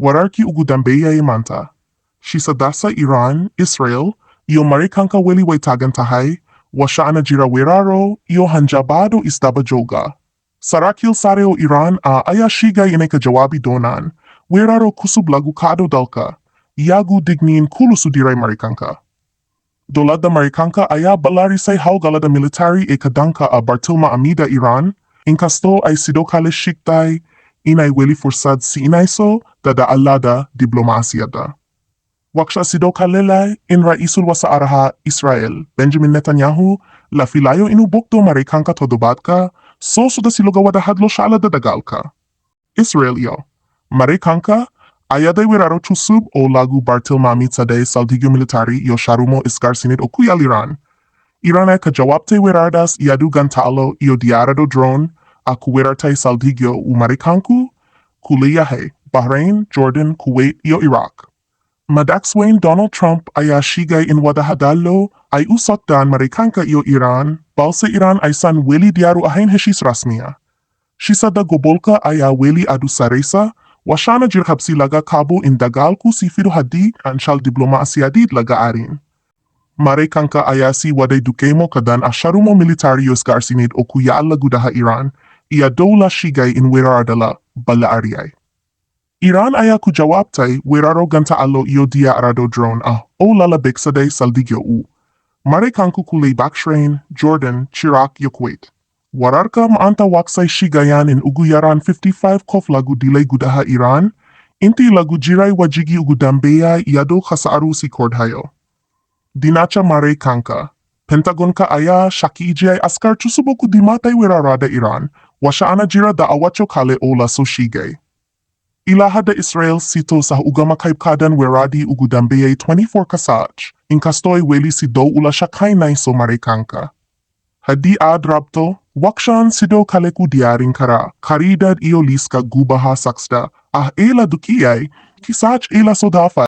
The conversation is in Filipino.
wararki ugudambeya manta. Shisadasa Iran, Israel, iyo Marikanka weli waitagantahay, washaana jira weraro, iyo hanjabado isdabajoga. Sarakil sareo Iran aya shigay inay donan, weraro kusub lagu kado dalka, yagu dignin kulusudiray Marikanka. Dolada Marikanka aya balarisay hawgalada military kadanka Bartilma Amida Iran, inkasto ay sidokale shiktay, inay weli forsad si inayso, dada alada diplomasiyada. Waksha sidokalelay in raisul wa sa araha Israel, Benjamin Netanyahu, la filayo inubokto Marikanka todobatka, so suda silogawada hadlo shala dadagalka. Israel iyo, Marikanka, ayaday wiraro chusub o lagu Bartilma Amida saldhegyo military iyo sharumo isgarsinit o kuyal Iran. Iran ay kajawapte wirardas iadu gantalo iyo diarado drone, aku wirartay saldhegyo u Marikanku, kuliyahe, Bahrain, Jordan, Kuwait iyo Iraq. Madaxwain Donald Trump ay shigay in wadahadalo ay usakdan Marikanka iyo Iran, balse Iran ay san weli diaru ahain heshis rasmiya. Shisada gobolka ay weli adu saresa, washana jirhabsi laga kabo in dagalku si fido hadi anshal diplomasiyadid laga arin. Marikanka ay si waday dukemo kadan asharumo militariyos garsinid o kuya lagudaha Iran, iya dola shigay in weraradala bala ariyay. Iran aya kujawaptay weraro ganta alo iyo dia arado drone o lalabeksaday saldhegyo u. Marikanku kulay Bahrain, Jordan, Iraq yo Kuwait. Wararka maanta waksay shigayan in uguyaran 55 kof lagu dilay gudaha Iran, inti lagu jiray wajigi ugudambeya iyado khasaaru si kordhayo. Dinacha Marikanka, Pentagon ka aya shakiijay askar chusuboku dimatay werarada Iran, washaana jira da awacho kale ola so shigay. Ilahada Israel sito sa ugamakaibkadan weradi ugudambeyay 24 kasach, inkastoy weli si do ula shakainay so Marikanka. Hadi adrabto, wakshan sido kaleku diaring kara, karidad iyo liska gubaha saksda, ela dukiyay, kisach ela sodafa.